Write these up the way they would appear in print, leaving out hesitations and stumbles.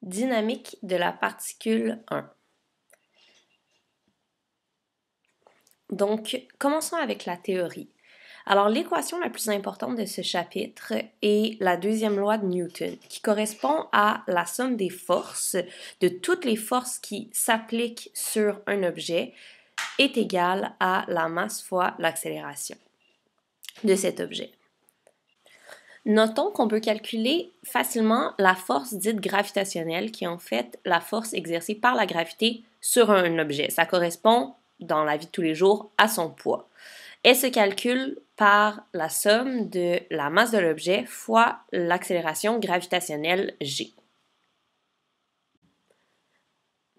Dynamique de la particule 1. Donc, commençons avec la théorie. Alors, l'équation la plus importante de ce chapitre est la deuxième loi de Newton, qui correspond à la somme des forces, de toutes les forces qui s'appliquent sur un objet, est égale à la masse fois l'accélération de cet objet. Notons qu'on peut calculer facilement la force dite gravitationnelle, qui est en fait la force exercée par la gravité sur un objet. Ça correspond, dans la vie de tous les jours, à son poids. Elle se calcule par la somme de la masse de l'objet fois l'accélération gravitationnelle g.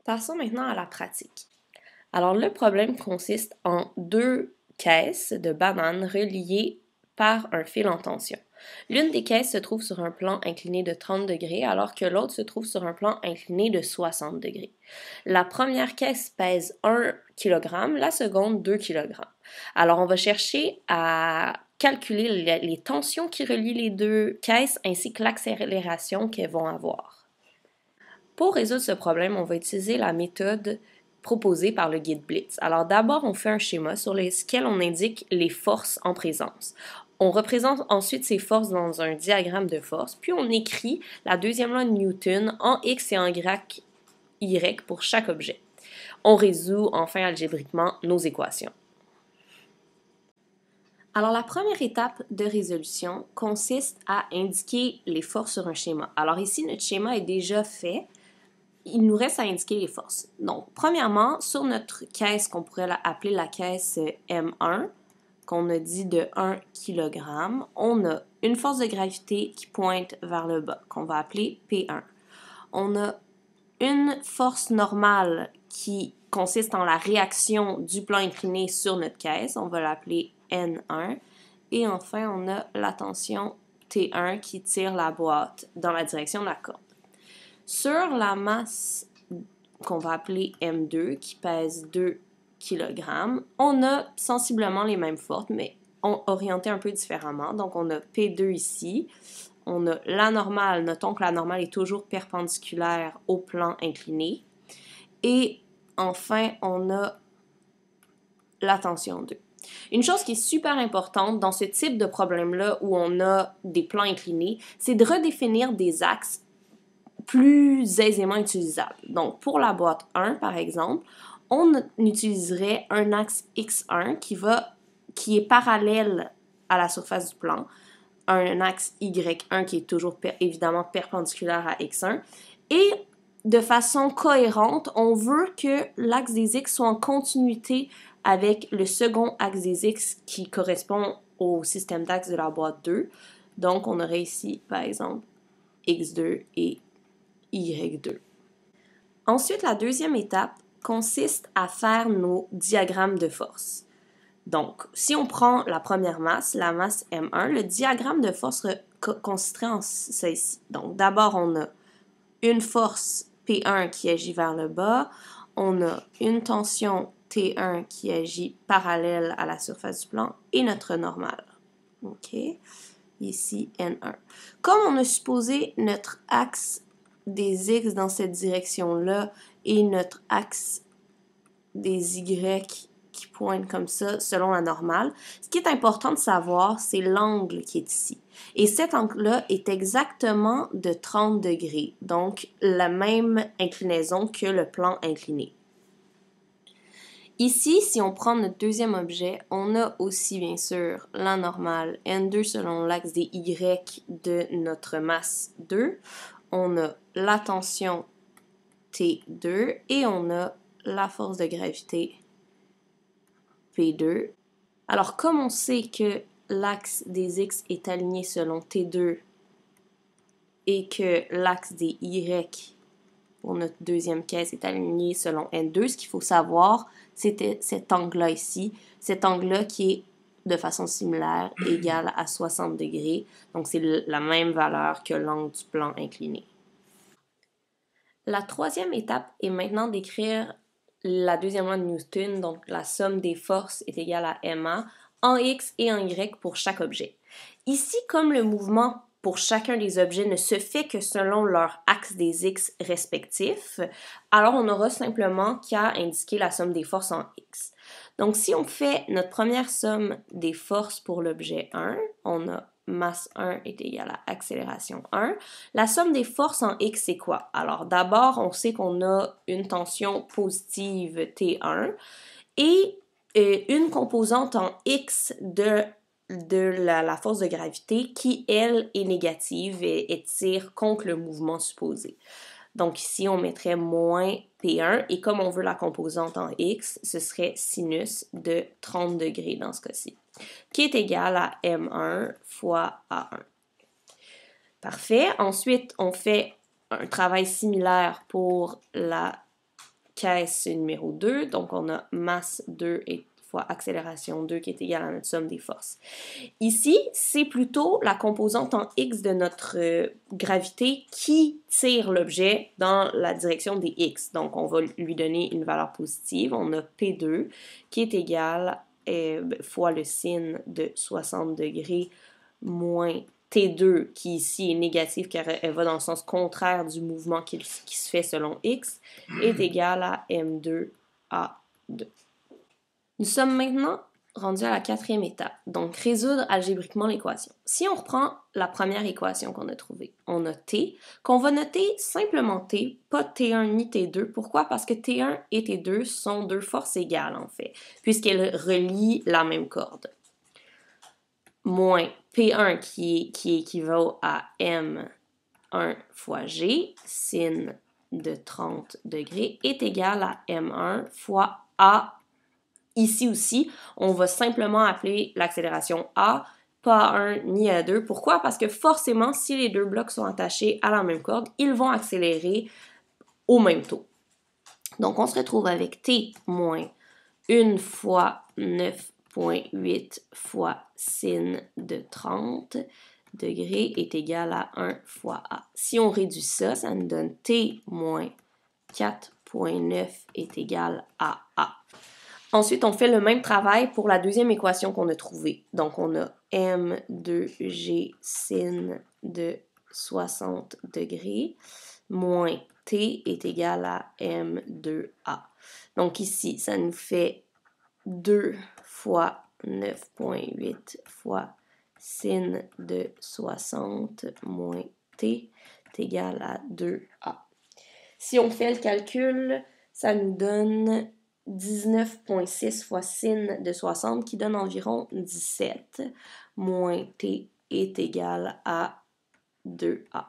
Passons maintenant à la pratique. Alors, le problème consiste en deux caisses de bananes reliées par un fil en tension. L'une des caisses se trouve sur un plan incliné de 30 degrés, alors que l'autre se trouve sur un plan incliné de 60 degrés. La première caisse pèse 1 kg, la seconde 2 kg. Alors, on va chercher à calculer les tensions qui relient les deux caisses ainsi que l'accélération qu'elles vont avoir. Pour résoudre ce problème, on va utiliser la méthode proposée par le guide Blitz. Alors d'abord, on fait un schéma sur lequel on indique les forces en présence. On représente ensuite ces forces dans un diagramme de force, puis on écrit la deuxième loi de Newton en X et en Y pour chaque objet. On résout enfin algébriquement nos équations. Alors la première étape de résolution consiste à indiquer les forces sur un schéma. Alors ici, notre schéma est déjà fait. Il nous reste à indiquer les forces. Donc, premièrement, sur notre caisse qu'on pourrait appeler la caisse M1, qu'on a dit de 1 kg, on a une force de gravité qui pointe vers le bas, qu'on va appeler P1. On a une force normale qui consiste en la réaction du plan incliné sur notre caisse, on va l'appeler N1. Et enfin, on a la tension T1 qui tire la boîte dans la direction de la corde. Sur la masse qu'on va appeler M2, qui pèse 2 kg, on a sensiblement les mêmes forces, mais orientées un peu différemment. Donc, on a P2 ici. On a la normale. Notons que la normale est toujours perpendiculaire au plan incliné. Et enfin, on a la tension 2. Une chose qui est super importante dans ce type de problème-là où on a des plans inclinés, c'est de redéfinir des axes plus aisément utilisable. Donc, pour la boîte 1, par exemple, on utiliserait un axe X1 qui est parallèle à la surface du plan, un axe Y1 qui est toujours évidemment perpendiculaire à X1, et de façon cohérente, on veut que l'axe des X soit en continuité avec le second axe des X qui correspond au système d'axes de la boîte 2. Donc, on aurait ici, par exemple, X2 et Y2. Ensuite, la deuxième étape consiste à faire nos diagrammes de force. Donc, si on prend la première masse, la masse M1, le diagramme de force consisterait en ceci. Donc, d'abord, on a une force P1 qui agit vers le bas, on a une tension T1 qui agit parallèle à la surface du plan et notre normale. OK? Ici, N1. Comme on a supposé notre axe des X dans cette direction-là et notre axe des Y qui pointent comme ça selon la normale, ce qui est important de savoir, c'est l'angle qui est ici. Et cet angle-là est exactement de 30 degrés, donc la même inclinaison que le plan incliné. Ici, si on prend notre deuxième objet, on a aussi bien sûr la normale N2 selon l'axe des Y de notre masse 2. On a la tension T2 et on a la force de gravité P2. Alors, comme on sait que l'axe des X est aligné selon T2 et que l'axe des Y pour notre deuxième caisse est aligné selon N2, ce qu'il faut savoir, c'est cet angle-là ici, cet angle-là qui est de façon similaire égal à 60 degrés. Donc, c'est la même valeur que l'angle du plan incliné. La troisième étape est maintenant d'écrire la deuxième loi de Newton, donc la somme des forces est égale à ma, en X et en Y pour chaque objet. Ici, comme le mouvement pour chacun des objets ne se fait que selon leur axe des X respectifs, alors on aura simplement qu'à indiquer la somme des forces en X. Donc si on fait notre première somme des forces pour l'objet 1, on a masse 1 est égal à accélération 1. La somme des forces en X, c'est quoi? Alors d'abord, on sait qu'on a une tension positive T1 et une composante en X de la force de gravité qui, elle, est négative et tire contre le mouvement supposé. Donc ici, on mettrait moins P1 et comme on veut la composante en X, ce serait sinus de 30 degrés dans ce cas-ci, qui est égal à M1 fois A1. Parfait. Ensuite, on fait un travail similaire pour la caisse numéro 2. Donc, on a masse 2 fois accélération 2 qui est égale à notre somme des forces. Ici, c'est plutôt la composante en X de notre gravité qui tire l'objet dans la direction des X. Donc, on va lui donner une valeur positive. On a P2 qui est égal fois le sin de 60 degrés moins T2 qui ici est négative car elle va dans le sens contraire du mouvement qui se fait selon X est égal à M2 A2. Nous sommes maintenant rendus à la quatrième étape, donc résoudre algébriquement l'équation. Si on reprend la première équation qu'on a trouvée, on a T, qu'on va noter simplement T, pas T1 ni T2. Pourquoi? Parce que T1 et T2 sont deux forces égales en fait, puisqu'elles relient la même corde. Moins P1 qui équivaut à M1 fois G, sin de 30 degrés, est égal à M1 fois A. Ici aussi, on va simplement appeler l'accélération A, pas A1 ni A2. Pourquoi? Parce que forcément, si les deux blocs sont attachés à la même corde, ils vont accélérer au même taux. Donc, on se retrouve avec T moins 1 fois 9,8 fois sin de 30 degrés est égal à 1 fois A. Si on réduit ça, ça nous donne T moins 4,9 est égal à A. Ensuite, on fait le même travail pour la deuxième équation qu'on a trouvée. Donc, on a M2G sin de 60 degrés moins T est égal à M2A. Donc ici, ça nous fait 2 fois 9,8 fois sin de 60 moins T est égal à 2A. Si on fait le calcul, ça nous donne 19,6 fois sin de 60 qui donne environ 17 moins T est égal à 2A.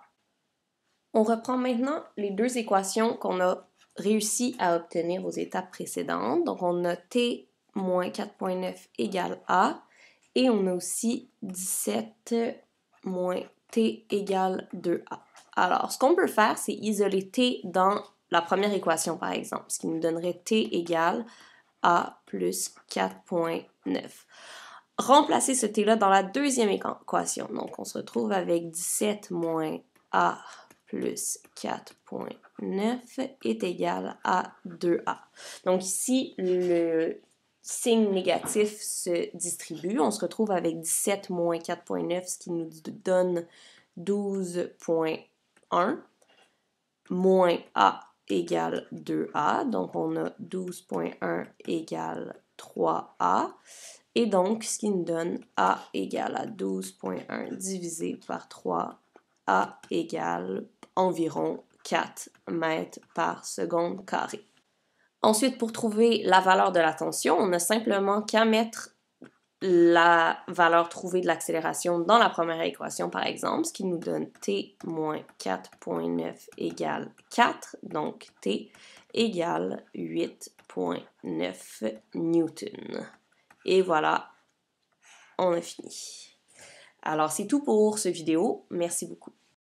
On reprend maintenant les deux équations qu'on a réussi à obtenir aux étapes précédentes. Donc on a T moins 4,9 égale A et on a aussi 17 moins T égale 2A. Alors, ce qu'on peut faire, c'est isoler T dans la première équation, par exemple, ce qui nous donnerait T égale A plus 4,9. Remplacer ce T-là dans la deuxième équation. Donc, on se retrouve avec 17 moins A plus 4,9 est égal à 2A. Donc ici, le signe négatif se distribue. On se retrouve avec 17 moins 4,9, ce qui nous donne 12,1 moins A égale 2A. Donc, on a 12,1 égale 3A. Et donc, ce qui nous donne A égale à 12,1 divisé par 3, A égale environ 4 mètres par seconde carrée. Ensuite, pour trouver la valeur de la tension, on n'a simplement qu'à mettre la valeur trouvée de l'accélération dans la première équation, par exemple, ce qui nous donne T moins 4,9 égale 4, donc T égale 8,9 newtons. Et voilà, on a fini. Alors, c'est tout pour ce vidéo. Merci beaucoup.